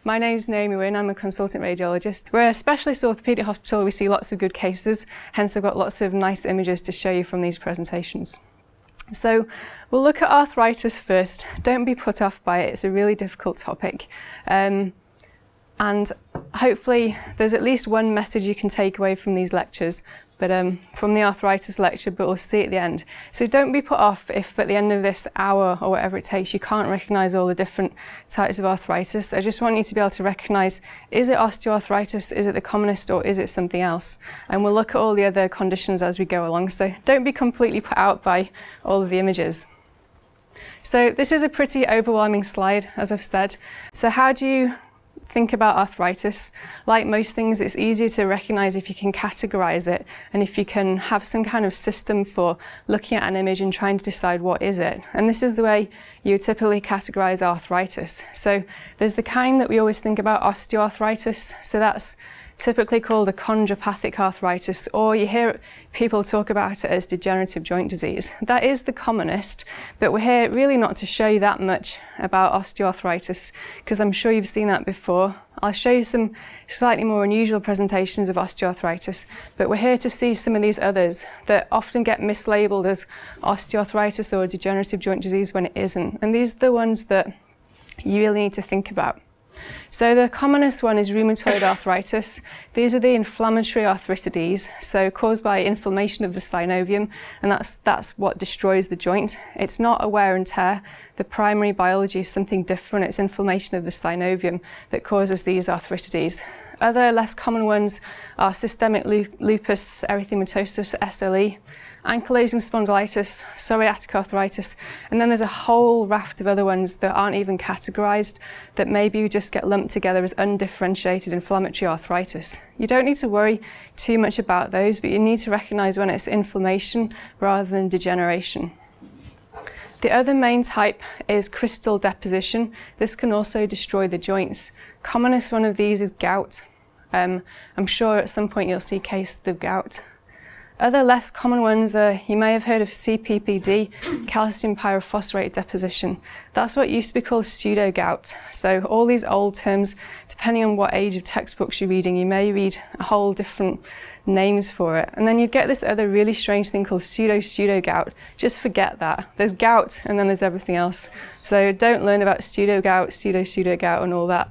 My name is Naomi Wynne, I'm a consultant radiologist. We're a specialist orthopaedic hospital, we see lots of good cases, hence I've got lots of nice images to show you from these presentations. So we'll look at arthritis first. Don't be put off by it, it's a really difficult topic. And hopefully there's at least one message you can take away from these lectures, but from the arthritis lecture, but we'll see at the end. So don't be put off if at the end of this hour or whatever it takes you can't recognise all the different types of arthritis. I just want you to be able to recognise, is it osteoarthritis, is it the commonest, or is it something else? And we'll look at all the other conditions as we go along, so don't be completely put out by all of the images. So this is a pretty overwhelming slide, as I've said. So how do you think about arthritis? Like most things, it's easier to recognise if you can categorise it and if you can have some kind of system for looking at an image and trying to decide what is it. And this is the way you typically categorise arthritis. So there's the kind that we always think about, osteoarthritis. So that's typically called achondropathic arthritis, or you hear people talk about it as degenerative joint disease. That is the commonest, but we're here really not to show you that much about osteoarthritis, because I'm sure you've seen that before. I'll show you some slightly more unusual presentations of osteoarthritis, but we're here to see some of these others that often get mislabeled as osteoarthritis or degenerative joint disease when it isn't. And these are the ones that you really need to think about. So the commonest one is rheumatoid arthritis. These are the inflammatory arthropathies, so caused by inflammation of the synovium, and that's what destroys the joint. It's not a wear and tear. The primary biology is something different. It's inflammation of the synovium that causes these arthropathies. Other less common ones are systemic lupus erythematosus, SLE, ankylosing spondylitis, psoriatic arthritis, and then there's a whole raft of other ones that aren't even categorised, that maybe you just get lumped together as undifferentiated inflammatory arthritis. You don't need to worry too much about those, but you need to recognise when it's inflammation rather than degeneration. The other main type is crystal deposition. This can also destroy the joints. Commonest one of these is gout. I'm sure at some point you'll see cases of gout. Other less common ones are, you may have heard of CPPD, calcium pyrophosphate deposition. That's what used to be called pseudo-gout. So all these old terms, depending on what age of textbooks you're reading, you may read a whole different names for it. And then you get this other really strange thing called pseudo-gout. Just forget that. There's gout and then there's everything else. So don't learn about pseudo-gout, pseudo-gout and all that.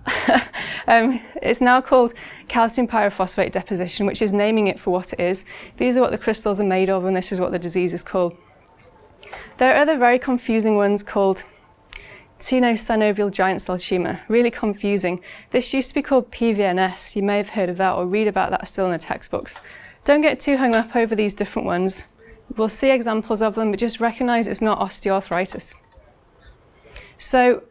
It's now called calcium pyrophosphate deposition, which is naming it for what it is. These are what the crystals are made of, and this is what the disease is called. There are other very confusing ones called tenosynovial giant cell tumour. Really confusing. This used to be called PVNS. You may have heard of that or read about that still in the textbooks. Don't get too hung up over these different ones. We'll see examples of them, but just recognise it's not osteoarthritis. So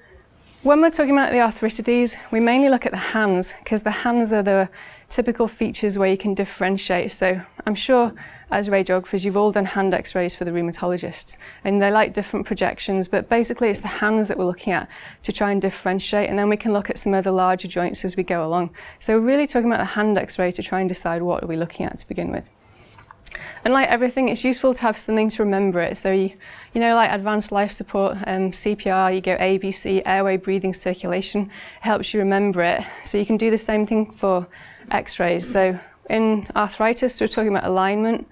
when we're talking about the arthropathies, we mainly look at the hands, because the hands are the typical features where you can differentiate. So I'm sure as radiographers you've all done hand x-rays for the rheumatologists, and they like different projections, but basically it's the hands that we're looking at to try and differentiate, and then we can look at some other larger joints as we go along. So we're really talking about the hand x-ray to try and decide what are we looking at to begin with. And like everything, it's useful to have something to remember it. So you know, like advanced life support, CPR, you go ABC, airway, breathing, circulation. It helps you remember it. So you can do the same thing for x-rays. So in arthritis, we're talking about alignment,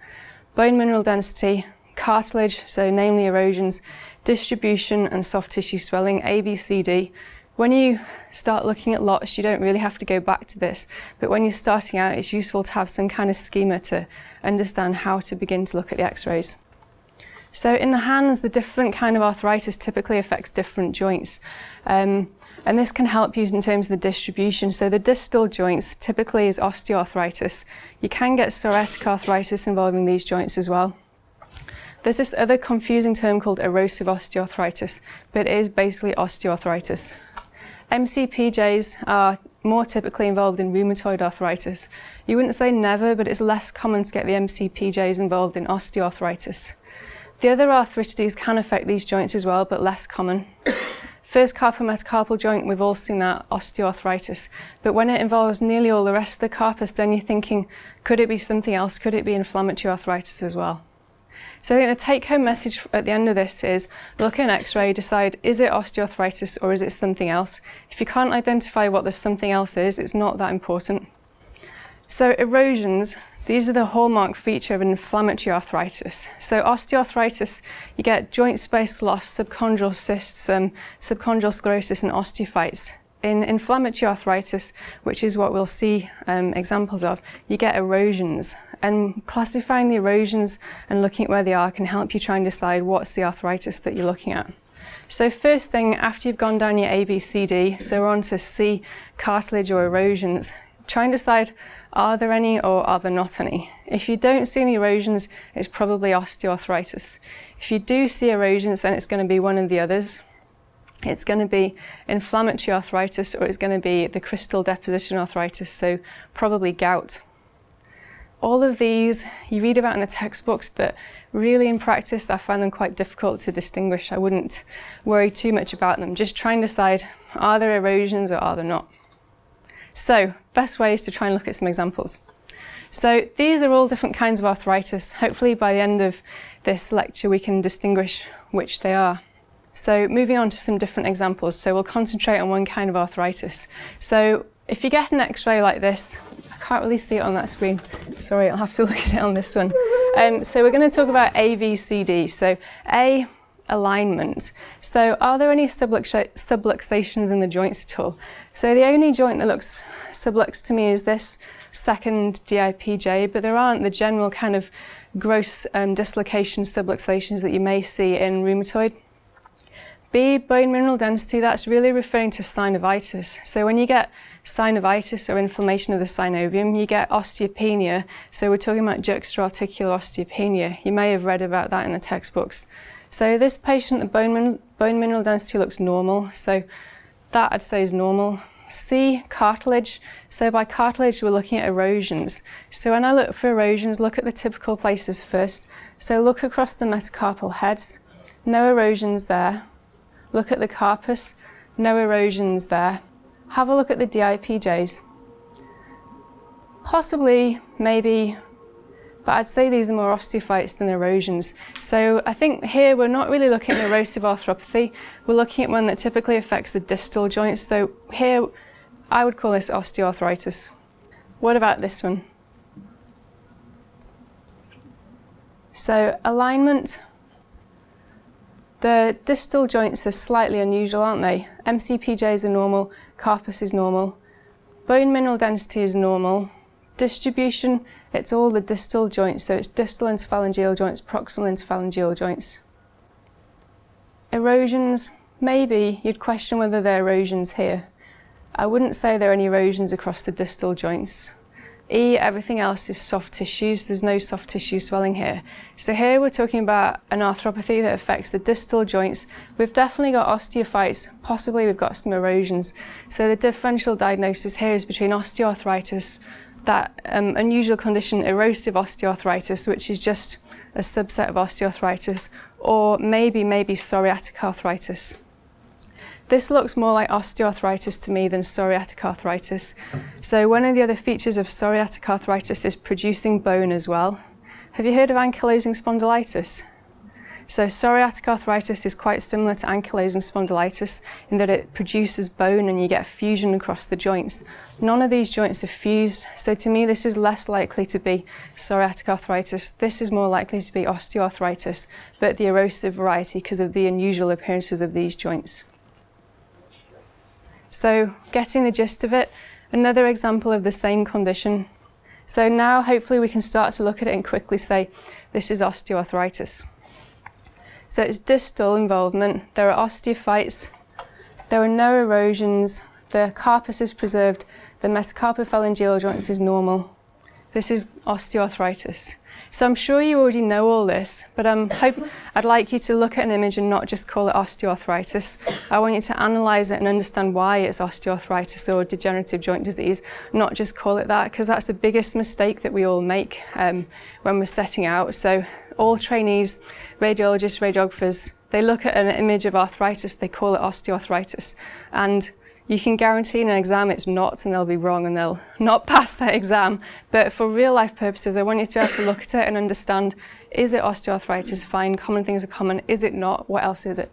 bone mineral density, cartilage, so namely erosions, distribution and soft tissue swelling, ABCD. When you start looking at lots, you don't really have to go back to this, but when you're starting out, it's useful to have some kind of schema to understand how to begin to look at the x-rays. So in the hands, the different kind of arthritis typically affects different joints, and this can help you in terms of the distribution. So the distal joints typically is osteoarthritis. You can get psoriatic arthritis involving these joints as well. There's this other confusing term called erosive osteoarthritis, but it is basically osteoarthritis. MCPJs are more typically involved in rheumatoid arthritis. You wouldn't say never, but it's less common to get the MCPJs involved in osteoarthritis. The other arthropathies can affect these joints as well, but less common. First carpometacarpal joint, we've all seen that, osteoarthritis. But when it involves nearly all the rest of the carpus, then you're thinking, could it be something else? Could it be inflammatory arthritis as well? So I think the take-home message at the end of this is look at an x-ray, decide is it osteoarthritis or is it something else. If you can't identify what the something else is, it's not that important. So erosions, these are the hallmark feature of an inflammatory arthritis. So osteoarthritis, you get joint space loss, subchondral cysts, subchondral sclerosis and osteophytes. In inflammatory arthritis, which is what we'll see examples of, you get erosions. And classifying the erosions and looking at where they are can help you try and decide what's the arthritis that you're looking at. So first thing, after you've gone down your A, B, C, D, so we're on to C, cartilage or erosions, try and decide, are there any or are there not any? If you don't see any erosions, it's probably osteoarthritis. If you do see erosions, then it's going to be one of the others. It's going to be inflammatory arthritis or it's going to be the crystal deposition arthritis, so probably gout. All of these you read about in the textbooks, but really in practice I find them quite difficult to distinguish. I wouldn't worry too much about them. Just try and decide, are there erosions or are there not? So, best way is to try and look at some examples. So these are all different kinds of arthritis. Hopefully by the end of this lecture we can distinguish which they are. So moving on to some different examples. So we'll concentrate on one kind of arthritis. So if you get an x-ray like this, I can't really see it on that screen. Sorry, I'll have to look at it on this one. So we're going to talk about A, B, C, D. So A, alignment. So are there any subluxations in the joints at all? So the only joint that looks subluxed to me is this second DIPJ, but there aren't the general kind of gross dislocations, subluxations that you may see in rheumatoid. B, bone mineral density, that's really referring to synovitis. So when you get synovitis or inflammation of the synovium, you get osteopenia. So we're talking about juxtaarticular osteopenia. You may have read about that in the textbooks. So this patient, the bone mineral density looks normal. So that I'd say is normal. C, cartilage. So by cartilage, we're looking at erosions. So when I look for erosions, look at the typical places first. So look across the metacarpal heads. No erosions there. Look at the carpus, no erosions there. Have a look at the DIPJs. Possibly, maybe, but I'd say these are more osteophytes than erosions. So I think here we're not really looking at erosive arthropathy, we're looking at one that typically affects the distal joints. So here, I would call this osteoarthritis. What about this one? So alignment. The distal joints are slightly unusual, aren't they? MCPJs are normal, carpus is normal, bone mineral density is normal. Distribution, it's all the distal joints, so it's distal interphalangeal joints, proximal interphalangeal joints. Erosions, maybe you'd question whether there are erosions here. I wouldn't say there are any erosions across the distal joints. E, everything else is soft tissues. There's no soft tissue swelling here. So here we're talking about an arthropathy that affects the distal joints. We've definitely got osteophytes, possibly we've got some erosions. So the differential diagnosis here is between osteoarthritis, that unusual condition, erosive osteoarthritis, which is just a subset of osteoarthritis, or maybe psoriatic arthritis. This looks more like osteoarthritis to me than psoriatic arthritis. So one of the other features of psoriatic arthritis is producing bone as well. Have you heard of ankylosing spondylitis? So psoriatic arthritis is quite similar to ankylosing spondylitis in that it produces bone and you get fusion across the joints. None of these joints are fused, so to me this is less likely to be psoriatic arthritis. This is more likely to be osteoarthritis, but the erosive variety because of the unusual appearances of these joints. So getting the gist of it, another example of the same condition. So now hopefully we can start to look at it and quickly say, this is osteoarthritis. So it's distal involvement, there are osteophytes, there are no erosions, the carpus is preserved, the metacarpophalangeal joints is normal. This is osteoarthritis. So I'm sure you already know all this, but I'd like you to look at an image and not just call it osteoarthritis. I want you to analyse it and understand why it's osteoarthritis or degenerative joint disease, not just call it that, because that's the biggest mistake that we all make when we're setting out. So all trainees, radiologists, radiographers, they look at an image of arthritis, they call it osteoarthritis. And You can guarantee in an exam it's not, and they'll be wrong and they'll not pass that exam. But for real life purposes, I want you to be able to look at it and understand, is it osteoarthritis? Fine, common things are common. Is it not? What else is it?